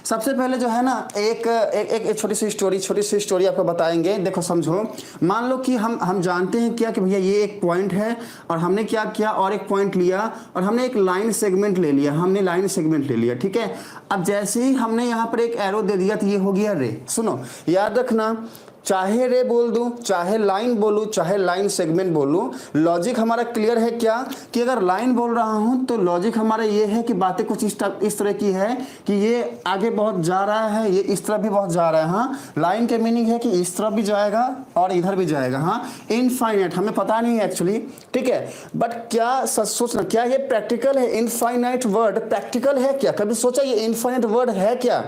सबसे पहले जो है ना एक छोटी सी स्टोरी आपको बताएंगे। देखो समझो, मान लो कि हम जानते हैं क्या कि भैया ये एक पॉइंट है और हमने क्या किया और एक पॉइंट लिया और हमने एक लाइन सेगमेंट ले लिया, हमने लाइन सेगमेंट ले लिया, ठीक है। अब जैसे ही हमने यहाँ पर एक एरो दे दिया तो ये हो गया रे। सुनो याद रखना, चाहे रे बोल दूं, चाहे लाइन बोलूं, चाहे लाइन सेगमेंट बोलूं, लॉजिक हमारा क्लियर है क्या कि अगर लाइन बोल रहा हूं तो लॉजिक हमारा ये है कि बातें कुछ इस तरह की है कि ये आगे बहुत जा रहा है, ये इस तरफ भी बहुत जा रहा है। हाँ, लाइन के मीनिंग है कि इस तरफ भी जाएगा और इधर भी जाएगा। हाँ, इनफाइनाइट हमें पता नहीं है एक्चुअली, ठीक है। बट क्या सोचना, क्या ये प्रैक्टिकल है? इनफाइनाइट वर्ड प्रैक्टिकल है क्या? कभी सोचा ये इनफाइनाइट वर्ड है क्या?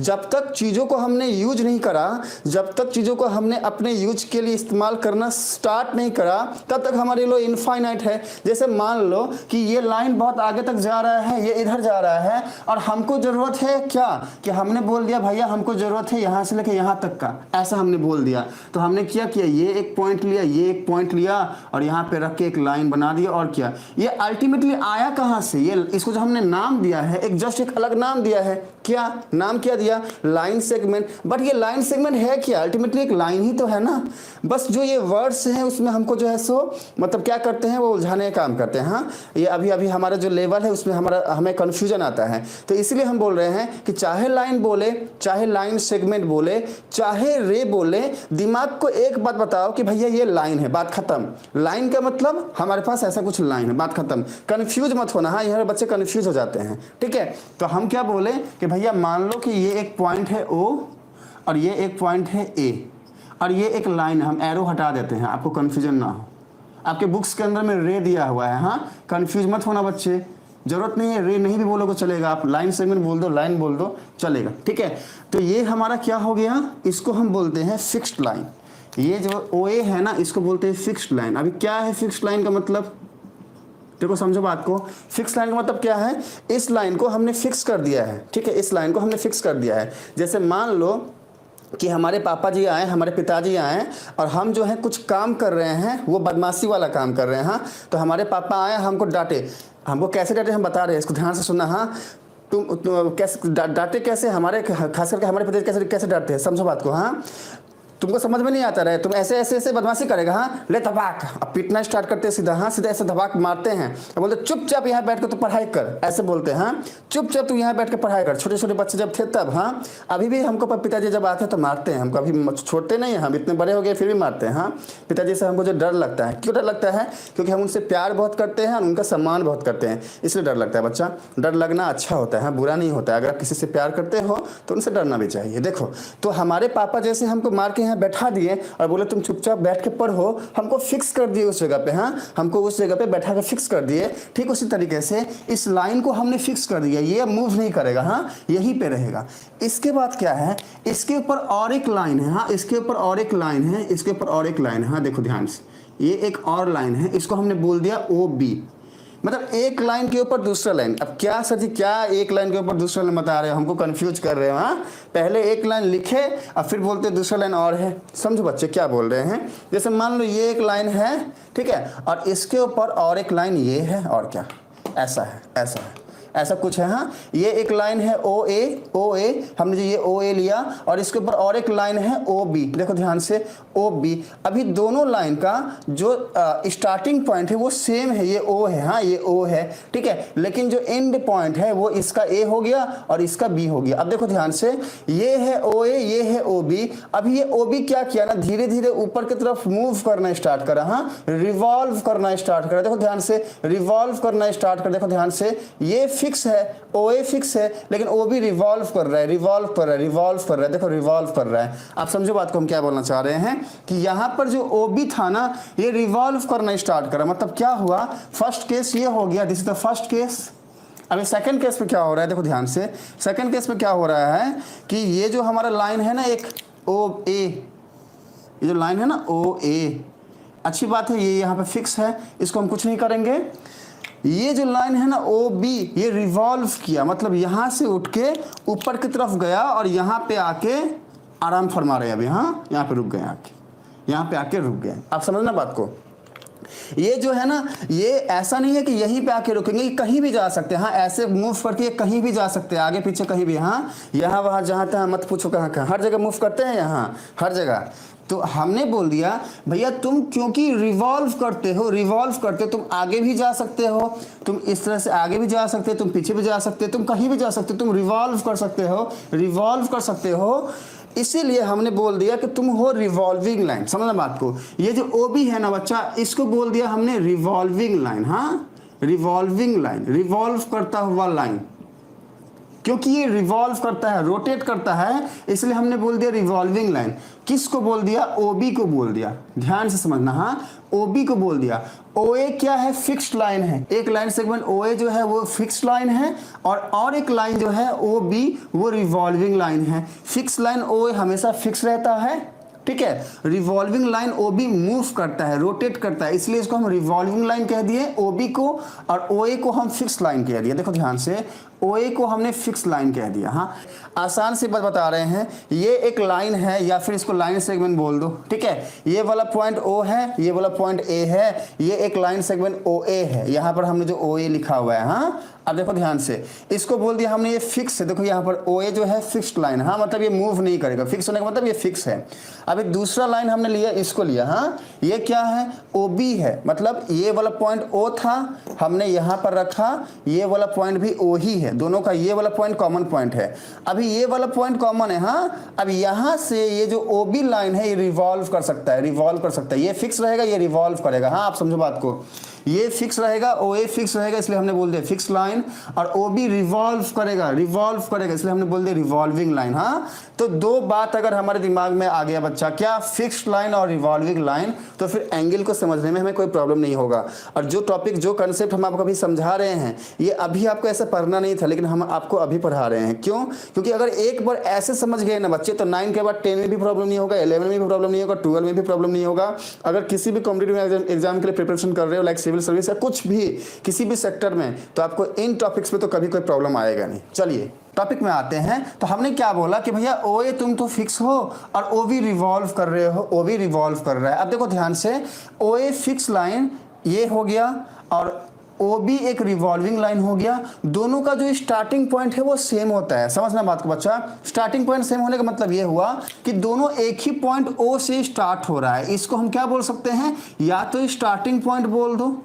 जब तक चीज़ों को हमने यूज नहीं करा, जब तक चीज़ों को हमने अपने यूज के लिए इस्तेमाल करना स्टार्ट नहीं करा, तब तक हमारे लिए इनफाइनाइट है। जैसे मान लो कि ये लाइन बहुत आगे तक जा रहा है, ये इधर जा रहा है और हमको ज़रूरत है क्या कि हमने बोल दिया भैया हमको ज़रूरत है यहाँ से लेकर यहाँ तक का, ऐसा हमने बोल दिया। तो हमने क्या किया, ये एक पॉइंट लिया, ये एक पॉइंट लिया और यहाँ पे रख के एक लाइन बना दिया। और क्या, ये अल्टीमेटली आया कहाँ से? ये इसको जो हमने नाम दिया है, एक जस्ट एक अलग नाम दिया है। क्या नाम क्या दिया? Line segment. बट ये लाइन सेगमेंट है क्या? अल्टीमेटली एक लाइन ही तो है ना। बस जो ये वर्ड्स हैं उसमें हमको जो है सो मतलब क्या करते हैं, वो उलझाने का काम करते हैं। हाँ, ये अभी हमारा जो लेवल है उसमें हमें कन्फ्यूजन आता है। तो इसलिए हम बोल रहे हैं कि चाहे लाइन बोले, चाहे लाइन सेगमेंट बोले, चाहे रे बोले, दिमाग को एक बात बताओ कि भैया ये लाइन है, बात खत्म। लाइन का मतलब हमारे पास ऐसा कुछ लाइन है, बात खत्म। कन्फ्यूज मत होना। हाँ, यहाँ बच्चे कन्फ्यूज हो जाते हैं, ठीक है। तो हम क्या बोले कि भैया मान लो कि ये एक पॉइंट है O और ये एक पॉइंट है A और ये एक लाइन है, हम एरो हटा देते हैं, आपको कन्फ्यूजन ना हो। आपके बुक्स के अंदर में रे दिया हुआ है। हाँ, कन्फ्यूज मत होना बच्चे, जरूरत नहीं है, रे नहीं भी बोलोगे चलेगा, आप लाइन सेगमेंट बोल दो, लाइन बोल दो, चलेगा, ठीक है। तो ये हमारा क्या हो गया, इसको हम बोलते हैं फिक्स्ड लाइन। ये जो OA है ना, इसको बोलते हैं फिक्स्ड लाइन। अभी क्या है फिक्स्ड लाइन का मतलब? देखो समझो बात को, फिक्स लाइन का मतलब क्या है, इस लाइन को हमने फिक्स कर दिया है, ठीक है, इस लाइन को हमने फिक्स कर दिया है। जैसे मान लो कि हमारे पापा जी आए, हमारे पिताजी आए और हम जो है कुछ काम कर रहे हैं, वो बदमाशी वाला काम कर रहे हैं। हाँ, तो हमारे पापा आए, हमको डांटे। हमको कैसे डांटे हम बता रहे हैं, इसको ध्यान से सुनना। हाँ, तुम कैसे डांटे, कैसे हमारे खास करके हमारे पिताजी कैसे डांटते हैं, समझो बात को। हाँ, तुमको समझ में नहीं आता रहे, तुम ऐसे बदमाशी करेगा। हाँ, ले धबाक, अब पीटना स्टार्ट करते हैं सीधा। हाँ, सीधा ऐसे धबाक मारते हैं और बोलते चुपचाप यहाँ बैठ कर तू पढ़ाई कर, ऐसे बोलते हैं। हाँ, चुपचाप तू यहाँ बैठ कर पढ़ाई कर। छोटे छोटे बच्चे जब थे तब। हाँ, अभी भी हमको पिताजी जब आते हैं तो मारते हैं हमको, अभी छोड़ते नहीं हैं, हम इतने बड़े हो गए फिर भी मारते हैं। हाँ, पिताजी से हमको जो डर लगता है, क्यों डर लगता है? क्योंकि हम उनसे प्यार बहुत करते हैं और उनका सम्मान बहुत करते हैं, इसलिए डर लगता है। बच्चा, डर लगना अच्छा होता है, बुरा नहीं होता है। अगर आप किसी से प्यार करते हो तो उनसे डरना भी चाहिए। देखो, तो हमारे पापा जैसे हमको मार के यहाँ बैठा दिए और बोले तुम चुपचाप बैठ के पढ़ो, हमको फिक्स कर दिए उस जगह पे। हाँ, हमको उस जगह पे बैठा के फिक्स कर दिए। ठीक उसी तरीके से इस लाइन को हमने फिक्स कर दिया, ये मूव नहीं करेगा। हाँ, यहीं पे रहेगा। इसके बाद क्या है, इसके ऊपर और एक लाइन है। हाँ, इसके ऊपर और एक लाइन है, इसके ऊपर और एक लाइन है। हाँ, देखो ध्यान से, ये एक और लाइन है, इसको हमने बोल दिया OB। मतलब एक लाइन के ऊपर दूसरा लाइन। अब क्या सर जी, क्या एक लाइन के ऊपर दूसरा लाइन बता रहे हो, हमको कंफ्यूज कर रहे हो? हाँ, पहले एक लाइन लिखे और फिर बोलते दूसरा लाइन और है। समझो बच्चे क्या बोल रहे हैं। जैसे मान लो ये एक लाइन है, ठीक है, और इसके ऊपर और एक लाइन ये है, और क्या, ऐसा है, ऐसा है, ऐसा कुछ है। हाँ, ये एक लाइन है OA, हमने जो ये OA लिया और इसके ऊपर और एक लाइन है OB। देखो ध्यान से, OB। अभी दोनों लाइन का जो स्टार्टिंग पॉइंट है वो सेम है, ये O है। हाँ, ये O है, ठीक है, लेकिन जो एंड पॉइंट है वो इसका A हो गया और इसका B हो गया। अब देखो ध्यान से, ये है OA, ये है OB। अभी ये OB क्या किया ना, धीरे धीरे ऊपर की तरफ मूव करना स्टार्ट करा। हाँ, रिवॉल्व करना स्टार्ट करा। देखो ध्यान से, रिवॉल्व करना स्टार्ट कर। देखो ध्यान से, ये फिक्स है, OA फिक्स है, लेकिन OB रिवॉल्व कर रहा है, रिवॉल्व कर रहा है, रिवॉल्व कर रहा है। देखो रिवॉल्व कर रहा है। आप समझो बात को, हम क्या बोलना चाह रहे हैं कि यहाँ पर जो OB था ना, ये रिवॉल्व करना स्टार्ट करा। मतलब क्या हुआ, फर्स्ट केस ये हो गया, this is the first case. अभी सेकंड केस में क्या हो रहा है, देखो ध्यान से, सेकंड केस में क्या हो रहा है कि ये जो हमारा लाइन है ना, एक OA, ये जो लाइन है ना OA, अच्छी बात है, ये यहाँ पे फिक्स है, इसको हम कुछ नहीं करेंगे। ये जो लाइन है ना OB, ये रिवॉल्व किया, मतलब यहां से उठ के ऊपर की तरफ गया और यहां पे आके आराम फरमा रहे हैं अभी। हाँ, यहाँ पे रुक गए, आके यहाँ पे आके रुक गए। आप समझना बात को। ये जो है ना, ये ऐसा नहीं है कि यहीं पे आके रुकेंगे, कहीं भी जा सकते हैं। हाँ, ऐसे मूव करके कहीं भी जा सकते हैं, आगे पीछे कहीं भी। हाँ, यहाँ वहाँ जहाँ तहाँ मत पूछो, कहाँ कहाँ, हर जगह मूव करते हैं यहाँ, हर जगह। तो हमने बोल दिया भैया तुम क्योंकि रिवॉल्व करते हो, तुम आगे भी जा सकते हो, तुम इस तरह से आगे भी जा सकते हो, तुम पीछे भी जा सकते हो, तुम कहीं भी जा सकते हो, तुम रिवॉल्व कर सकते हो, इसीलिए हमने बोल दिया कि तुम हो रिवॉल्विंग लाइन। समझना बात को। ये जो ओबी है ना बच्चा, इसको बोल दिया हमने रिवॉल्विंग लाइन। हाँ, रिवॉल्विंग लाइन, रिवॉल्व करता हुआ लाइन, क्योंकि ये रिवॉल्व करता है, रोटेट करता है, इसलिए हमने बोल दिया रिवॉल्विंग लाइन। किसको बोल दिया? ओबी को बोल दिया। ध्यान से समझना। हाँ, ओबी को बोल दिया। ओए क्या है? फिक्स्ड लाइन है। एक लाइन सेगमेंट ओए जो है वो फिक्स्ड लाइन है, और एक लाइन जो है ओबी वो रिवॉल्विंग लाइन है। फिक्स लाइन ओए हमेशा फिक्स रहता है, ठीक है। रिवॉल्विंग लाइन ओबी मूव करता है, रोटेट करता है, इसलिए इसको हम रिवॉल्विंग लाइन कह दिए ओबी को, और ओए को हम फिक्स लाइन कह दिया। देखो ध्यान से, ओए को हमने फिक्स लाइन कह दिया। हाँ, आसान सी बात बता रहे हैं। ये एक लाइन है, या फिर इसको लाइन सेगमेंट बोल दो, ठीक है। ये वाला पॉइंट ओ है, ये वाला पॉइंट ए है, ये एक लाइन सेगमेंट ओ ए है। यहाँ पर हमने जो ओ ए लिखा हुआ है। हाँ, अब देखो ध्यान से, इसको बोल दिया हमने ये फिक्स है। देखो यहाँ पर ओ ए जो है फिक्स्ड लाइन। हाँ, मतलब ये मूव नहीं करेगा, फिक्स होने का मतलब ये फिक्स है। अभी दूसरा लाइन हमने लिया, इसको लिया। हाँ, ये क्या है? ओ बी है, मतलब ये वाला पॉइंट ओ था, हमने यहाँ पर रखा, ये वाला पॉइंट भी ओ ही है, दोनों का ये वाला पॉइंट कॉमन पॉइंट है। अभी ये वाला पॉइंट कॉमन है। हाँ, अब यहाँ से ये जो ओ बी लाइन है ये रिवॉल्व कर सकता है, ये फिक्स रहेगा, ये रिवॉल्व करेगा। हाँ, आप समझो बात को, ये फिक्स रहेगा, ओ ए फिक्स रहेगा, इसलिए हमने बोल दिया फिक्स लाइन, और ओ बी रिवॉल्व करेगा, इसलिए हमने बोल दिया रिवॉल्विंग लाइन। हाँ, तो दो बात अगर हमारे दिमाग में आ गया बच्चा, क्या? फिक्स्ड लाइन और रिवॉल्विंग लाइन, तो फिर एंगल को समझने में हमें कोई प्रॉब्लम नहीं होगा। और जो टॉपिक, जो कंसेप्ट हम आपको अभी समझा रहे हैं, ये अभी आपको ऐसा पढ़ना नहीं था, लेकिन हम आपको अभी पढ़ा रहे हैं। क्यों? क्योंकि अगर एक बार ऐसे समझ गए ना बच्चे, तो 9 के बाद 10 में भी प्रॉब्लम नहीं होगा, 11 में भी प्रॉब्लम नहीं होगा, 12 में भी प्रॉब्लम नहीं होगा। अगर किसी भी कॉम्पिटिटिव एग्जाम के लिए प्रिपरेशन कर रहे हो, लाइक सिविल सर्विस या कुछ भी, किसी भी सेक्टर में, तो आपको इन टॉपिक्स पे तो कभी कोई प्रॉब्लम आएगा नहीं। चलिए टॉपिक में आते हैं। तो हमने क्या बोला कि भैया ओ ए तुम तो फिक्स हो, और ओ बी रिवॉल्व कर रहे हो, ओ बी रिवॉल्व कर रहा है। अब देखो ध्यान से, ओ ए फिक्स लाइन ये हो गया, और ओ बी एक रिवॉल्विंग लाइन हो गया। दोनों का जो स्टार्टिंग पॉइंट है वो सेम होता है। समझना बात को बच्चा, स्टार्टिंग पॉइंट सेम होने का मतलब ये हुआ कि दोनों एक ही पॉइंट ओ से स्टार्ट हो रहा है। इसको हम क्या बोल सकते हैं? या तो स्टार्टिंग पॉइंट बोल दो,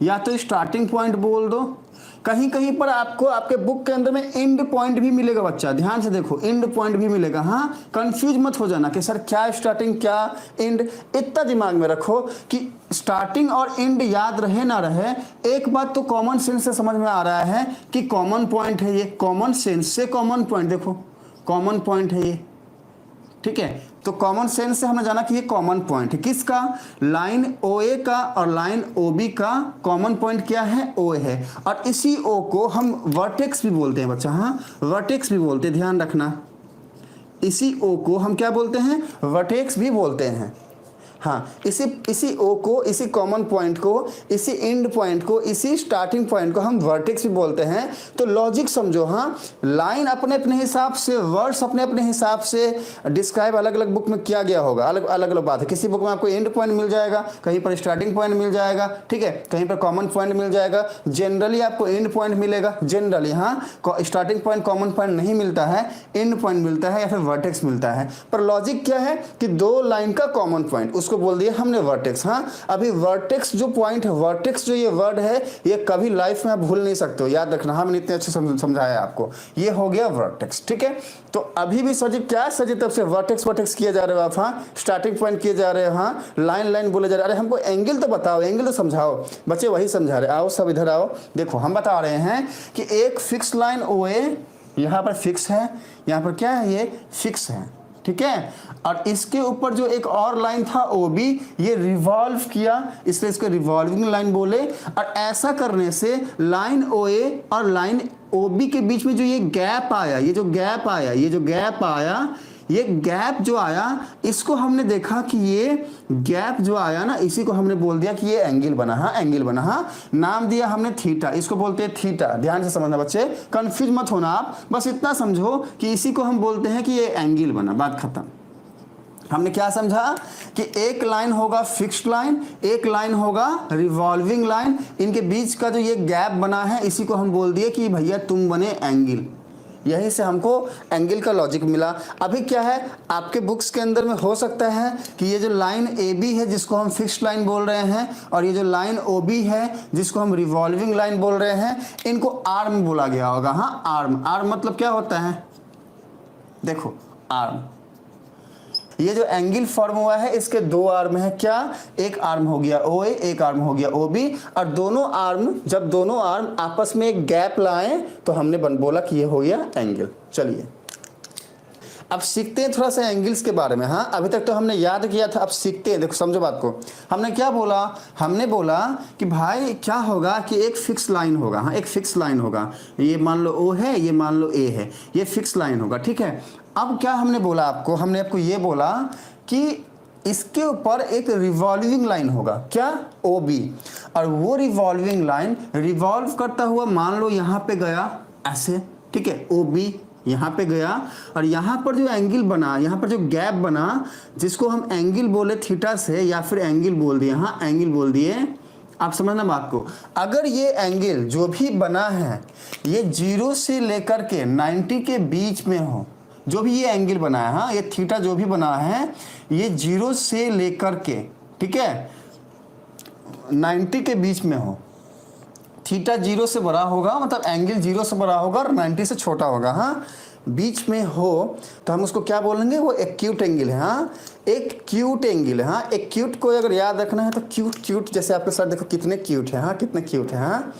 या तो स्टार्टिंग पॉइंट बोल दो। कहीं कहीं पर आपको आपके बुक के अंदर में एंड पॉइंट भी मिलेगा बच्चा, ध्यान से देखो, एंड पॉइंट भी मिलेगा। हाँ, कंफ्यूज मत हो जाना कि सर क्या स्टार्टिंग क्या एंड। इतना दिमाग में रखो कि स्टार्टिंग और एंड याद रहे ना रहे, एक बात तो कॉमन सेंस से समझ में आ रहा है कि कॉमन पॉइंट है ये, कॉमन सेंस से कॉमन पॉइंट, देखो कॉमन पॉइंट है ये, ठीक है। तो कॉमन सेंस से हमने जाना कि ये कॉमन पॉइंट है किसका? लाइन ओ ए का और लाइन ओ बी का कॉमन पॉइंट क्या है? ओ है। और इसी ओ को हम वर्टेक्स भी बोलते हैं बच्चा। हाँ, वर्टेक्स भी बोलते हैं, ध्यान रखना। इसी ओ को हम क्या बोलते हैं? वर्टेक्स भी बोलते हैं। हाँ, इसी ओ को, इसी कॉमन पॉइंट को, इसी एंड पॉइंट को, इसी स्टार्टिंग पॉइंट को हम वर्टेक्स भी बोलते हैं। तो लॉजिक समझो। हाँ, लाइन अपने अपने हिसाब से, वर्ड्स अपने अपने हिसाब से डिस्क्राइब अलग अलग बुक में किया गया होगा, अलग अलग बात है। किसी बुक में आपको एंड पॉइंट मिल जाएगा, कहीं पर स्टार्टिंग पॉइंट मिल जाएगा, ठीक है, कहीं पर कॉमन पॉइंट मिल जाएगा। जनरली आपको एंड पॉइंट मिलेगा, जनरली। हाँ, स्टार्टिंग पॉइंट कॉमन पॉइंट नहीं मिलता है, एंड पॉइंट मिलता है या फिर वर्टेक्स मिलता है। पर लॉजिक क्या है कि दो लाइन का कॉमन पॉइंट, उसको बोल दिया हमने वर्टेक्स। हाँ, अभी वर्टेक्स जो पॉइंट है, वर्टेक्स जो ये वर्ड है, ये कभी लाइफ में आप भूल नहीं सकते हो, याद रखना। हाँ, मैंने इतने अच्छे समझाया आपको, ये हो गया वर्टेक्स, ठीक है। तो अभी भी सजी क्या सजी तब से वर्टेक्स किए जा रहे हो आप। हाँ, स्टार्टिंग पॉइंट किए जा रहे हो, हाँ, लाइन बोले जा रहे। अरे हमको एंगल तो बताओ, एंगल तो समझाओ। बच्चे वही समझा रहे, आओ सब इधर आओ। देखो हम बता रहे हैं कि एक फिक्स लाइन ओ ए यहाँ पर फिक्स है, यहाँ पर क्या है? ये फिक्स है, ठीक है। और इसके ऊपर जो एक और लाइन था ओ बी, ये रिवॉल्व किया, इसलिए इसको रिवॉल्विंग लाइन बोले। और ऐसा करने से लाइन ओ ए और लाइन ओ बी के बीच में जो ये गैप आया, ये जो गैप आया, ये गैप जो आया, इसको हमने देखा कि ये गैप जो आया ना, इसी को हमने बोल दिया कि ये एंगल बना। हाँ, एंगल बना। हाँ, नाम दिया हमने थीटा, इसको बोलते हैं थीटा। ध्यान से समझना बच्चे, कंफ्यूज मत होना आप, बस इतना समझो कि इसी को हम बोलते हैं कि ये एंगल बना, बात खत्म। हमने क्या समझा कि एक लाइन होगा फिक्स्ड लाइन, एक लाइन होगा रिवॉल्विंग लाइन, इनके बीच का जो ये गैप बना है इसी को हम बोल दिए कि भैया तुम बने एंगल। यहीं से हमको एंगल का लॉजिक मिला। अभी क्या है आपके बुक्स के अंदर में हो सकता है कि ये जो लाइन ए बी है जिसको हम फिक्स्ड लाइन बोल रहे हैं, और ये जो लाइन ओ बी है जिसको हम रिवॉल्विंग लाइन बोल रहे हैं, इनको आर्म बोला गया होगा। हाँ, आर्म। आर्म मतलब क्या होता है, देखो आर्म, ये जो एंगल फॉर्म हुआ है इसके दो आर्म है। क्या, एक आर्म हो गया ओ ए, एक आर्म हो गया ओ बी, और दोनों आर्म, जब दोनों आर्म आपस में एक गैप लाएं तो हमने बोला कि ये हो गया एंगल। चलिए अब सीखते हैं थोड़ा सा एंगल्स के बारे में। हाँ, अभी तक तो हमने याद किया था, अब सीखते हैं। देखो समझो बात को, हमने क्या बोला, हमने बोला कि भाई क्या होगा कि एक फिक्स लाइन होगा। हाँ, एक फिक्स लाइन होगा, ये मान लो ओ है, ये मान लो ए है, ये फिक्स लाइन होगा, ठीक है। अब क्या हमने बोला आपको, हमने आपको ये बोला कि इसके ऊपर एक रिवॉल्विंग लाइन होगा, क्या, ओ बी, और वो रिवॉल्विंग लाइन रिवॉल्व करता हुआ मान लो यहाँ पे गया ऐसे, ठीक है, ओ बी यहाँ पे गया, और यहाँ पर जो एंगल बना, यहाँ पर जो गैप बना जिसको हम एंगल बोले थीटा से, या फिर एंगल बोल दिए, हाँ एंगल बोल दिए। आप समझना बात को, अगर ये एंगल जो भी बना है ये 0 से लेकर के 90 के बीच में हो, जो भी ये एंगल बना है, हाँ ये थीटा जो भी बना है ये 0 से लेकर के, ठीक है, 90 के बीच में हो, थीटा 0 से बड़ा होगा, मतलब एंगल 0 से बड़ा होगा और 90 से छोटा होगा, हाँ बीच में हो, तो हम उसको क्या बोलेंगे, वो एक्यूट एंगल है। हाँ, एक क्यूट एंगल है। हाँ, एक क्यूट को अगर याद रखना है तो क्यूट, क्यूट जैसे आपके साथ देखो कितने क्यूट है, हाँ कितने क्यूट है। हाँ,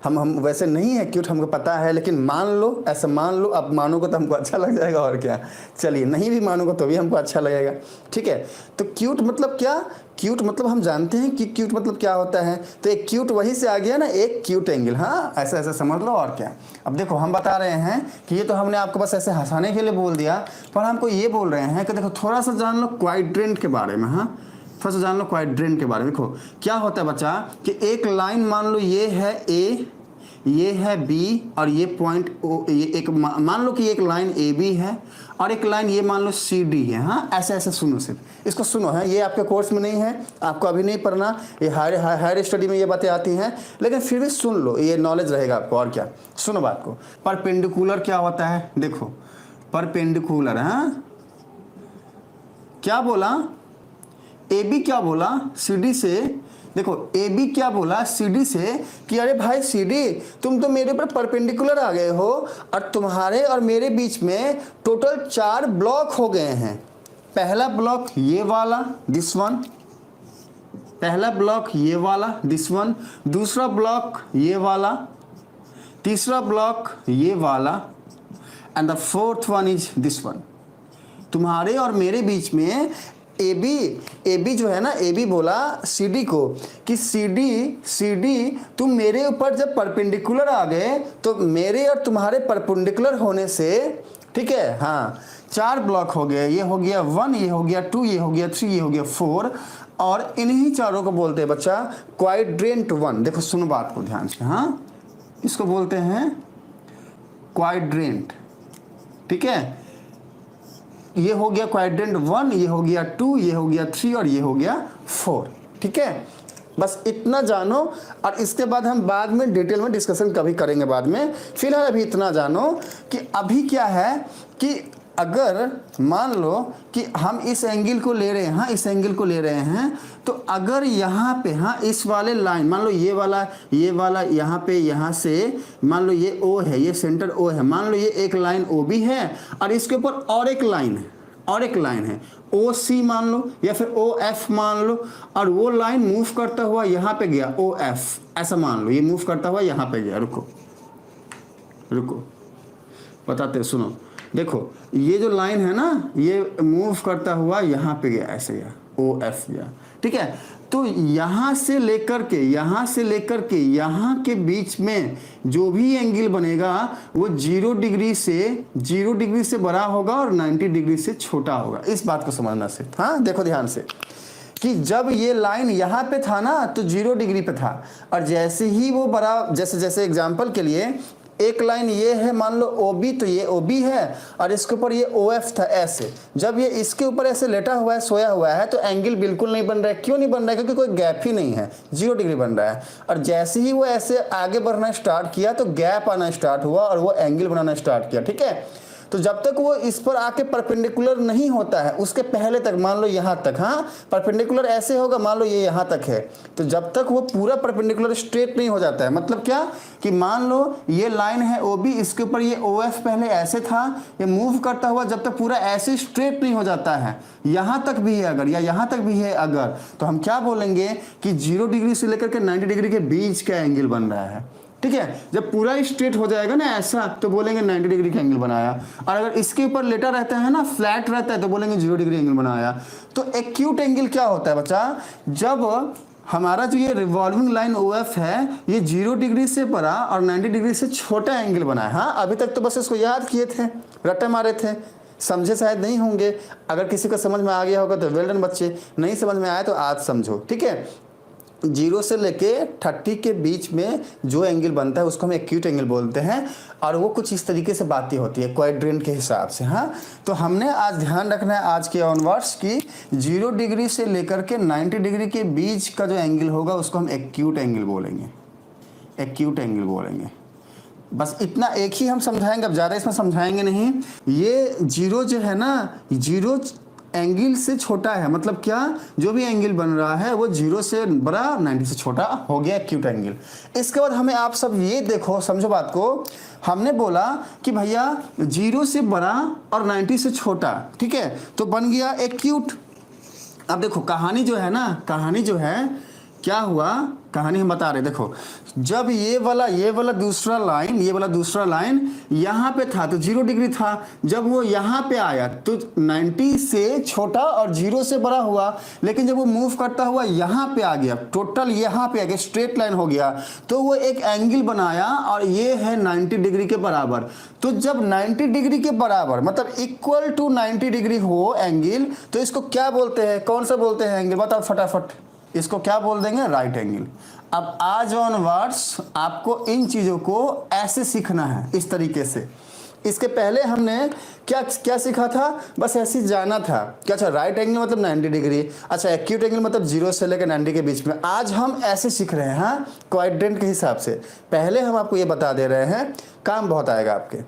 हम वैसे नहीं है क्यूट, हमको पता है, लेकिन मान लो, ऐसा मान लो, अब मानोगे तो हमको अच्छा लग जाएगा, और क्या, चलिए नहीं भी मानोगे तो भी हमको अच्छा लगेगा, ठीक है। तो क्यूट मतलब क्या, क्यूट मतलब हम जानते हैं कि क्यूट मतलब क्या होता है, तो एक क्यूट वही से आ गया ना, एक क्यूट एंगल। हाँ, ऐसा ऐसा समझ लो, और क्या। अब देखो हम बता रहे हैं कि ये तो हमने आपको बस ऐसे हंसाने के लिए बोल दिया, पर हमको ये बोल रहे हैं कि देखो थोड़ा सा जान लो क्वाड्रेंट के बारे में। हाँ, थोड़ा सा जान लो क्वाड्रेंट के बारे में। देखो क्या होता है बच्चा कि एक लाइन मान लो ये है ए, ये है बी, और ये पॉइंट ओ, ये एक मान लो कि एक लाइन ए बी है, और एक लाइन ये मान लो सी डी है। हाँ, ऐसे ऐसे सुनो, सिर्फ इसको सुनो। है ये आपके कोर्स में नहीं है, आपको अभी नहीं पढ़ना, ये हायर स्टडी में ये बातें आती हैं, लेकिन फिर भी सुन लो, ये नॉलेज रहेगा आपको, और क्या। सुनो बात को, परपेंडिकुलर क्या होता है, देखो परपेंडिकुलर, हाँ क्या बोला, ए बी क्या बोला सी डी से, देखो ए बी क्या बोला सी डी से कि अरे भाई सी डी तुम तो मेरे पर परपेंडिकुलर आ गए हो, और तुम्हारे और मेरे बीच में टोटल 4 ब्लॉक हो गए हैं। पहला ब्लॉक ये वाला, दिस वन, पहला ब्लॉक ये वाला, दिस वन, दूसरा ब्लॉक ये वाला, तीसरा ब्लॉक ये वाला, and the fourth one is this one. तुम्हारे और मेरे बीच में ए बी जो है ना, ए बी बोला सी डी को कि सी डी तुम मेरे ऊपर जब परपेंडिकुलर आ गए तो मेरे और तुम्हारे परपेंडिकुलर होने से, ठीक है, हाँ 4 ब्लॉक हो गए। ये हो गया 1, ये हो गया 2, ये हो गया 3, ये हो गया 4, और इन्हीं चारों को बोलते हैं बच्चा क्वाड्रेंट 1। देखो सुनो बात को ध्यान से, हाँ इसको बोलते हैं क्वाड्रेंट, ठीक है। ये हो गया क्वाड्रेंट 1, ये हो गया 2, ये हो गया 3, और ये हो गया 4, ठीक है। बस इतना जानो, और इसके बाद हम बाद में डिटेल में डिस्कशन कभी करेंगे बाद में। फिलहाल अभी इतना जानो कि अभी क्या है कि अगर मान लो कि हम इस एंगल को ले रहे हैं, हाँ इस एंगल को ले रहे हैं, तो अगर यहाँ पे, हाँ इस वाले लाइन, मान लो ये वाला यहाँ पे, यहाँ से मान लो ये O है, ये सेंटर O है, मान लो ये एक लाइन OB है, और इसके ऊपर और एक लाइन है, और एक लाइन है OC मान लो, या फिर OF मान लो, और वो लाइन मूव करता हुआ यहाँ पे गया OF, ऐसा मान लो ये मूव करता हुआ यहाँ पे गया। रुको बताते, सुनो, देखो ये जो लाइन है ना, ये मूव करता हुआ यहाँ पे गया, ऐसे गया OF गया, ठीक है। तो यहाँ से लेकर के यहाँ के बीच में जो भी एंगल बनेगा वो 0 डिग्री से बड़ा होगा और 90 डिग्री से छोटा होगा। इस बात को समझना सिर्फ, हाँ देखो ध्यान से कि जब ये लाइन यहाँ पे था ना तो 0 डिग्री पे था, और जैसे ही वो बड़ा, जैसे एग्जाम्पल के लिए एक लाइन ये है मान लो OB, तो ये OB है और इसके ऊपर ये OF था ऐसे। जब ये इसके ऊपर ऐसे लेटा हुआ है, सोया हुआ है, तो एंगल बिल्कुल नहीं बन रहा है। क्यों नहीं बन रहा है? क्योंकि कोई गैप ही नहीं है, 0 डिग्री बन रहा है। और जैसे ही वो ऐसे आगे बढ़ना स्टार्ट किया तो गैप आना स्टार्ट हुआ और वो एंगल बनाना स्टार्ट किया। ठीक है, तो जब तक वो इस पर आके परपेंडिकुलर नहीं होता है, उसके पहले तक मान लो यहाँ तक, हाँ परपेंडिकुलर ऐसे होगा, मान लो ये यहाँ तक है, तो जब तक वो पूरा परपेंडिकुलर स्ट्रेट नहीं हो जाता है, मतलब क्या कि मान लो ये लाइन है OB, इसके ऊपर ये OF पहले ऐसे था, ये मूव करता हुआ जब तक पूरा ऐसे स्ट्रेट नहीं हो जाता है, यहाँ तक भी है अगर, या यहाँ तक भी है अगर, तो हम क्या बोलेंगे कि 0 डिग्री से लेकर के 90 डिग्री के बीच का एंगल बन रहा है। ठीक है, जब पूरा स्ट्रेट हो जाएगा ना ऐसा, तो बोलेंगे 90 डिग्री का एंगल बनाया। और अगर इसके ऊपर लेटा रहता है ना, फ्लैट रहता है, तो बोलेंगे 0 डिग्री एंगल बनाया। तो एक्यूट एंगल क्या होता है बच्चा? जब हमारा जो ये रिवॉल्विंग लाइन OF है, ये 0 डिग्री से बड़ा और 90 डिग्री से छोटा एंगल बनाया। हाँ, अभी तक तो बस इसको याद किए थे, रट्टे मारे थे, समझे शायद नहीं होंगे। अगर किसी को समझ में आ गया होगा तो वेल डन बच्चे, नहीं समझ में आया तो आज समझो। ठीक है, 0 से लेके 30 के बीच में जो एंगल बनता है उसको हम एक्यूट एंगल बोलते हैं, और वो कुछ इस तरीके से बातें होती है क्वाड्रेंट के हिसाब से। हाँ, तो हमने आज ध्यान रखना है आज के ऑनवर्ड्स की 0 डिग्री से लेकर के 90 डिग्री के बीच का जो एंगल होगा उसको हम एक्यूट एंगल बोलेंगे, एक्यूट एंगल बोलेंगे। बस इतना एक ही हम समझाएंगे, अब ज़्यादा इसमें समझाएंगे नहीं। ये 0 जो है ना, 0 एंगल से छोटा है, मतलब क्या, जो भी एंगल बन रहा है वो 0 से बड़ा 90 से छोटा हो गया एक्यूट एंगल। इसके बाद हमें आप सब ये देखो, समझो बात को, हमने बोला कि भैया 0 से बड़ा और 90 से छोटा, ठीक है, तो बन गया एक्यूट। अब देखो कहानी जो है ना, कहानी जो है क्या हुआ, कहानी हम बता रहे। देखो जब ये वाला दूसरा लाइन, ये वाला दूसरा लाइन यहाँ पे था तो 0 डिग्री था, जब वो यहाँ पे आया तो 90 से छोटा और 0 से बड़ा हुआ, लेकिन जब वो मूव करता हुआ यहाँ पे आ गया, टोटल यहाँ पे आ गया, स्ट्रेट लाइन हो गया, तो वो एक एंगल बनाया और ये है 90 डिग्री के बराबर। तो जब 90 डिग्री के बराबर मतलब इक्वल टू 90 डिग्री हो एंगल, तो इसको क्या बोलते हैं, कौन सा बोलते हैं एंगल, बताओ फटाफट, इसको क्या बोल देंगे, राइट एंगल। अब आज ऑनवर्ड्स आपको इन चीज़ों को ऐसे सीखना है, इस तरीके से। इसके पहले हमने क्या क्या सीखा था, बस ऐसे जाना था कि अच्छा राइट एंगल मतलब 90 डिग्री, अच्छा एक्यूट एंगल मतलब 0 से लेकर 90 के बीच में। आज हम ऐसे सीख रहे हैं, हाँ क्वाड्रेंट के हिसाब से। पहले हम आपको ये बता दे रहे हैं, काम बहुत आएगा आपके।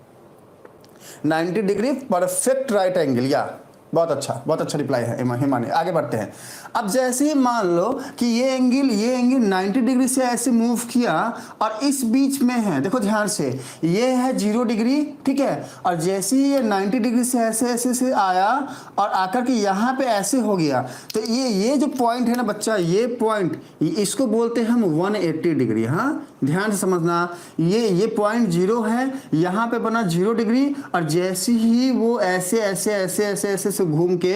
90 डिग्री परफेक्ट राइट एंगल, या बहुत अच्छा रिप्लाई है हिमानी। आगे बढ़ते हैं। अब जैसे ही मान लो कि ये एंगल 90 डिग्री से ऐसे मूव किया और इस बीच में है, देखो ध्यान से, ये है 0 डिग्री, ठीक है, और जैसे ही ये 90 डिग्री से ऐसे से आया और आकर के यहाँ पे ऐसे हो गया, तो ये जो पॉइंट है ना बच्चा, ये पॉइंट, इसको बोलते हैं हम 180 डिग्री। हाँ ध्यान से समझना, ये पॉइंट 0 है, यहाँ पे बना 0 डिग्री, और जैसे ही वो ऐसे घूम के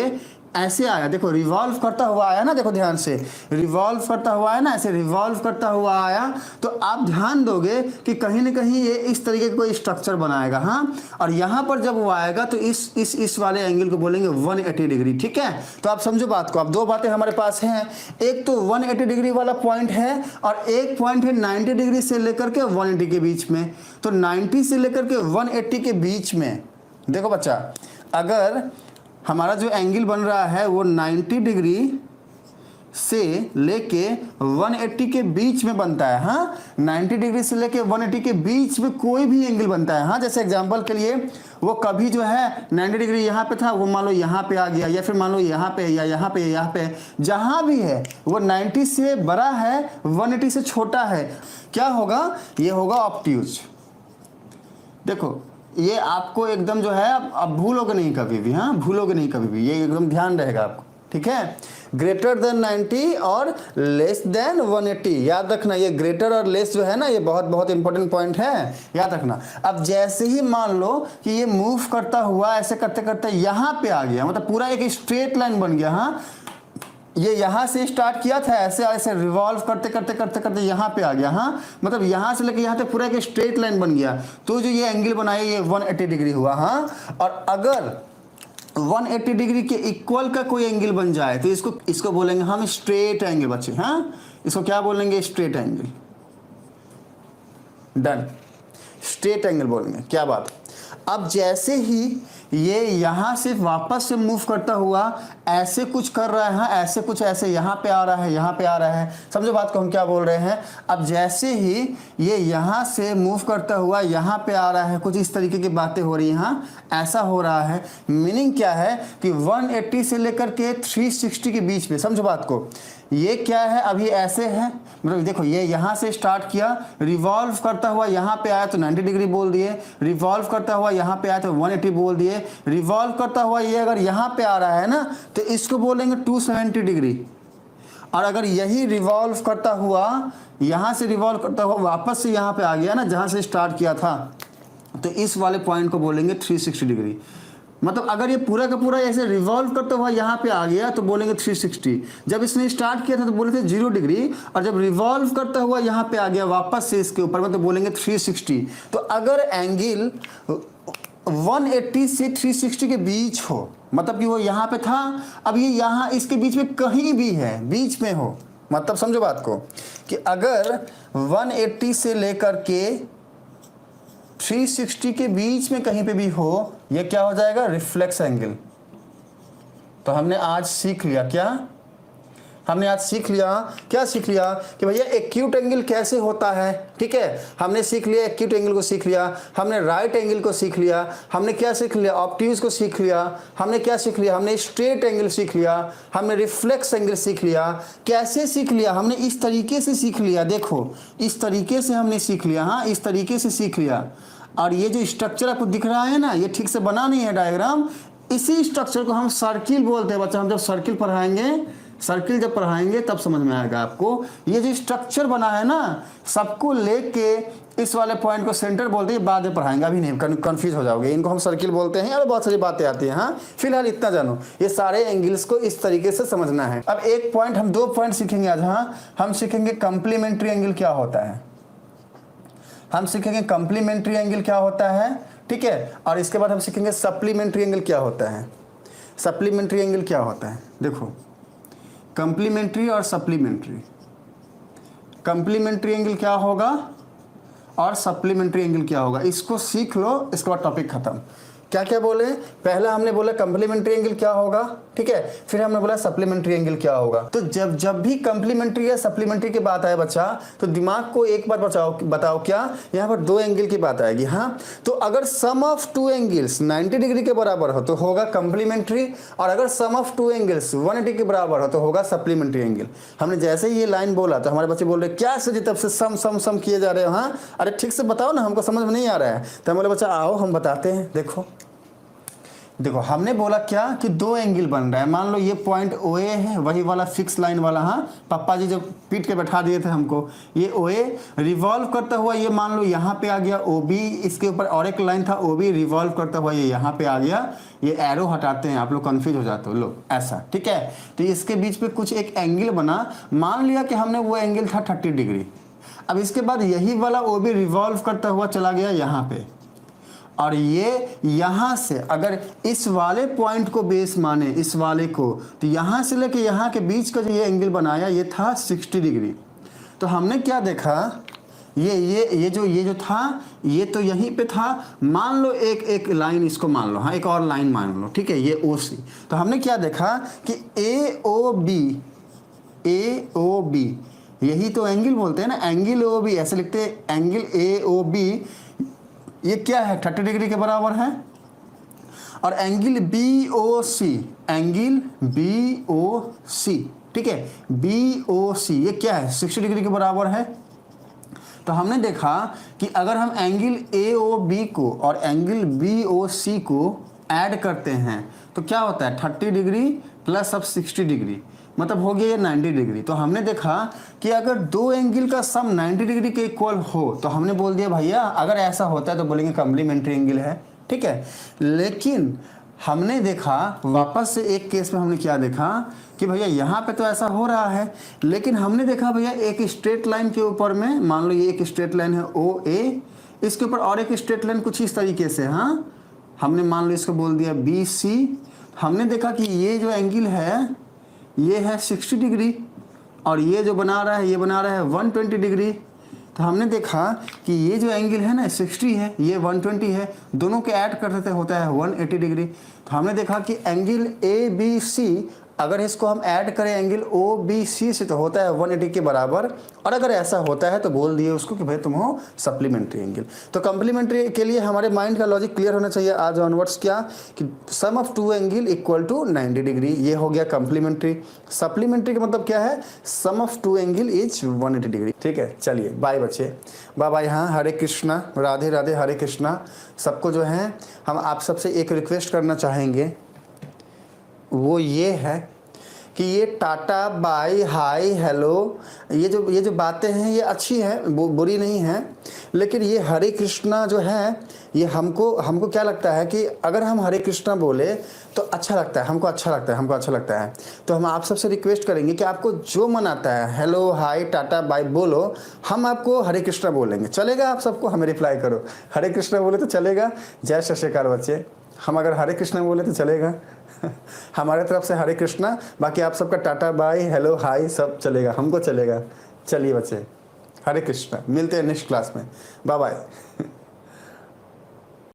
ऐसे आया, देखो रिवॉल्व करता हुआ आया ना, देखो ध्यान से, रिवॉल्व करता हुआ आया ना, ऐसे रिवॉल्व करता हुआ आया, तो आप ध्यान दोगे कि कहीं ना कहीं ये इस तरीके का कोई स्ट्रक्चर बनाएगा। हाँ, और यहाँ पर जब वो आएगा तो इस वाले एंगल को बोलेंगे 180 डिग्री। ठीक है, तो आप समझो बात को। अब दो बातें हमारे पास हैं, एक तो 180 डिग्री वाला पॉइंट है और एक पॉइंट है 90 डिग्री से लेकर के 180 के बीच में। तो 90 से लेकर के 180 के बीच में देखो बच्चा, अगर हमारा जो एंगल बन रहा है वो 90 डिग्री से लेके 180 के बीच में बनता है। हाँ, 90 डिग्री से लेके 180 के बीच में कोई भी एंगल बनता है। हाँ, जैसे एग्जांपल के लिए वो कभी जो है 90 डिग्री यहाँ पे था, वो मान लो यहाँ पे आ गया, या फिर मान लो यहाँ पे या यहाँ पे, जहाँ भी है वो 90 से बड़ा है, 180 से छोटा है, क्या होगा, ये होगा ऑब्ट्यूज। देखो ये आपको एकदम जो है, अब भूलोगे नहीं कभी भी। हाँ, भूलोगे नहीं कभी भी, ये एकदम ध्यान रहेगा आपको। ठीक है, ग्रेटर देन 90 और लेस देन 180, याद रखना। ये ग्रेटर और लेस जो है ना, ये बहुत इंपॉर्टेंट पॉइंट है, याद रखना। अब जैसे ही मान लो कि ये मूव करता हुआ ऐसे करते करते यहाँ पे आ गया, मतलब पूरा एक स्ट्रेट लाइन बन गया। हाँ, ये यहाँ से स्टार्ट किया था, ऐसे रिवॉल्व करते यहाँ पे आ गया। हाँ, मतलब यहाँ से लेके यहाँ तक पूरा एक स्ट्रेट लाइन बन गया, तो जो ये एंगल बनाया ये 180 डिग्री हुआ। हाँ, और अगर 180 डिग्री के इक्वल का कोई एंगल बन जाए तो इसको बोलेंगे हम स्ट्रेट एंगल बच्चे। हाँ, इसको क्या बोलेंगे, straight angle. Done. Straight angle बोलेंगे। क्या बात। अब जैसे ही ये यहाँ से वापस से मूव करता हुआ ऐसे कुछ कर रहा है, ऐसे कुछ ऐसे यहाँ पे आ रहा है, यहाँ पे आ रहा है, समझो बात को हम क्या बोल रहे हैं। अब जैसे ही ये यहाँ से मूव करता हुआ यहाँ पे आ रहा है, कुछ इस तरीके की बातें हो रही हैं, यहाँ ऐसा हो रहा है। मीनिंग क्या है कि 180 से लेकर के 360 के बीच में, समझो बात को, ये क्या है, अभी ऐसे है, मतलब देखो ये यहाँ से स्टार्ट किया, रिवॉल्व करता हुआ यहाँ पे आया तो 90 डिग्री बोल दिए, रिवॉल्व करता हुआ यहाँ पे आया तो 180 बोल दिए, रिवॉल्व करता हुआ ये अगर यहाँ पे आ रहा है ना तो इसको बोलेंगे 270 डिग्री। और अगर यही रिवॉल्व करता हुआ यहाँ से रिवॉल्व करता हुआ वापस से यहाँ पे आ गया ना जहाँ से स्टार्ट किया था, तो इस वाले पॉइंट को बोलेंगे 360 डिग्री। मतलब अगर ये पूरा का पूरा ऐसे रिवॉल्व करता हुआ यहाँ पे आ गया तो बोलेंगे 360। जब इसने स्टार्ट किया था तो बोले थे 0 डिग्री, और जब रिवॉल्व करता हुआ यहाँ पे आ गया वापस से इसके ऊपर में तो बोलेंगे 360। तो अगर एंगल 180 से 360 के बीच हो, मतलब कि वो यहाँ पे था, अब ये यहाँ इसके बीच में कहीं भी है, बीच में हो, मतलब समझो बात को कि अगर 180 से लेकर के 360 के बीच में कहीं पे भी हो, ये क्या हो जाएगा, रिफ्लेक्स एंगल। तो हमने आज सीख लिया क्या, हमने आज सीख लिया, क्या सीख लिया कि भैया एक्यूट एंगल कैसे होता है। ठीक है, हमने सीख लिया, एक्यूट एंगल को सीख लिया, हमने राइट एंगल को सीख लिया, हमने क्या सीख लिया, ऑब्ट्यूज को सीख लिया, हमने क्या सीख लिया, हमने स्ट्रेट एंगल सीख लिया, हमने रिफ्लेक्स एंगल सीख लिया। कैसे सीख लिया, हमने इस तरीके से सीख लिया, देखो इस तरीके से हमने सीख लिया, हाँ इस तरीके से सीख लिया। और ये जो स्ट्रक्चर आपको दिख रहा है ना, ये ठीक से बना नहीं है डायग्राम, इसी स्ट्रक्चर को हम सर्किल बोलते हैं बच्चा। हम जब सर्किल पढ़ाएंगे, सर्किल जब पढ़ाएंगे तब समझ में आएगा आपको। ये जो स्ट्रक्चर बना है ना, सबको लेके इस वाले पॉइंट को सेंटर बोलते हैं, बाद में पढ़ाएंगे, अभी नहीं कंफ्यूज हो जाओगे। इनको हम सर्किल बोलते हैं और बहुत सारी बातें आती हैं। हाँ फिलहाल इतना जानो, ये सारे एंगल्स को इस तरीके से समझना है। अब एक पॉइंट, हम 2 पॉइंट सीखेंगे आज। हाँ हम सीखेंगे कंप्लीमेंट्री एंगल क्या होता है, हम सीखेंगे कंप्लीमेंट्री एंगल क्या होता है, ठीक है। और इसके बाद हम सीखेंगे सप्लीमेंट्री एंगल क्या होता है। सप्लीमेंट्री एंगल क्या होता है, देखो कंप्लीमेंट्री और सप्लीमेंट्री, कंप्लीमेंट्री एंगल क्या होगा और सप्लीमेंट्री एंगल क्या होगा, इसको सीख लो, इसके बाद टॉपिक खत्म। क्या क्या बोले, पहला हमने बोला कंप्लीमेंट्री एंगल क्या होगा, ठीक है, फिर हमने बोला सप्लीमेंट्री एंगल क्या होगा। तो जब भी कंप्लीमेंट्री या सप्लीमेंट्री की बात आए बच्चा, तो दिमाग को एक बात बताओ क्या, यहाँ पर 2 एंगल की बात आएगी। हाँ तो अगर सम ऑफ 2 एंगल्स 90 डिग्री के बराबर हो तो होगा कंप्लीमेंट्री, और अगर सम ऑफ 2 एंगल्स 180 के बराबर हो तो होगा सप्लीमेंट्री एंगल। हमने जैसे ही ये लाइन बोला तो हमारे बच्चे बोल रहे क्या सर जी तब से सम किए जा रहे हो। हाँ अरे ठीक से बताओ ना, हमको समझ में नहीं आ रहा है। तो हम बोले बच्चा आओ हम बताते हैं। देखो हमने बोला क्या कि 2 एंगल बन रहा है। मान लो ये पॉइंट OA है, वही वाला फिक्स लाइन वाला। हाँ पापा जी जब पीट के बैठा दिए थे हमको, ये OA रिवॉल्व करता हुआ ये मान लो यहाँ पे आ गया OB, इसके ऊपर और एक लाइन था OB, रिवॉल्व करता हुआ ये यहाँ पे आ गया। ये एरो हटाते हैं, आप लोग कंफ्यूज हो जाते हो लोग, ऐसा ठीक है। तो इसके बीच में कुछ एक एंगल बना, मान लिया कि हमने वो एंगल था 30 डिग्री। अब इसके बाद यही वाला OB रिवॉल्व करता हुआ चला गया यहाँ पे, और ये यहाँ से अगर इस वाले पॉइंट को बेस माने, इस वाले को, तो यहाँ से लेके यहाँ के बीच का जो ये एंगल बनाया ये था 60 डिग्री। तो हमने क्या देखा, ये जो था ये तो यहीं पे था। मान लो एक लाइन इसको मान लो, हाँ एक और लाइन मान लो, ठीक है, ये OC। तो हमने क्या देखा कि AOB यही तो एंगल बोलते हैं ना, एंगल OB ऐसे लिखते हैं, एंगल AOB ये क्या है 30 डिग्री के बराबर है। और एंगल BOC, एंगल BOC, ठीक है, BOC ये क्या है 60 डिग्री के बराबर है। तो हमने देखा कि अगर हम एंगल AOB को और एंगल BOC को ऐड करते हैं तो क्या होता है 30 डिग्री प्लस अब 60 डिग्री, मतलब हो गया ये 90 डिग्री। तो हमने देखा कि अगर 2 एंगल का सम 90 डिग्री के इक्वल हो तो हमने बोल दिया भैया अगर ऐसा होता है तो बोलेंगे कंप्लीमेंट्री एंगल है, ठीक है। लेकिन हमने देखा वापस से एक केस में हमने क्या देखा कि भैया यहाँ पे तो ऐसा हो रहा है, लेकिन हमने देखा भैया एक स्ट्रेट लाइन के ऊपर में, मान लो ये एक स्ट्रेट लाइन है OA, इसके ऊपर और एक स्ट्रेट लाइन कुछ इस तरीके से, हाँ हमने मान लो इसको बोल दिया BC। हमने देखा कि ये जो एंगल है ये है 60 डिग्री, और ये जो बना रहा है ये बना रहा है 120 डिग्री। तो हमने देखा कि ये जो एंगल है ना 60 है, ये 120 है, दोनों के ऐड कर देते होता है 180 डिग्री। तो हमने देखा कि एंगल ए बी सी, अगर इसको हम ऐड करें एंगल ओ बी सी से तो होता है 180 के बराबर, और अगर ऐसा होता है तो बोल दिए उसको कि भाई तुम हो सप्लीमेंट्री एंगल। तो कम्प्लीमेंट्री के लिए हमारे माइंड का लॉजिक क्लियर होना चाहिए आज ऑनवर्ड्स, क्या कि sum of two angle equal to 90 degree, ये हो गया कम्प्लीमेंट्री। सप्लीमेंट्री का मतलब क्या है, sum of two angle is 180 degree. ठीक है, चलिए बाय बच्चे, बाय बाय। हाँ, हरे कृष्णा, राधे राधे, हरे कृष्णा सबको। जो है हम आप सबसे एक रिक्वेस्ट करना चाहेंगे, वो ये है कि ये टाटा बाय हाय हेलो ये जो बातें हैं ये अच्छी हैं, बुरी नहीं हैं, लेकिन ये हरे कृष्णा जो है ये हमको क्या लगता है कि अगर हम हरे कृष्णा बोले तो अच्छा लगता है, हमको अच्छा लगता है। तो हम आप सबसे रिक्वेस्ट करेंगे कि आपको जो मन आता है, हेलो हाय टाटा बाय बोलो, हम आपको हरे कृष्णा बोलेंगे, चलेगा? आप सबको हमें रिप्लाई करो, हरे कृष्णा बोले तो चलेगा? जय शशिकार बच्चे, हम अगर हरे कृष्णा बोले तो चलेगा? हमारे तरफ से हरे कृष्णा, बाकी आप सबका टाटा बाय हेलो हाय सब चलेगा, हमको चलेगा। चलिए बच्चे, हरे कृष्णा, मिलते हैं नेक्स्ट क्लास में, बाय बाय।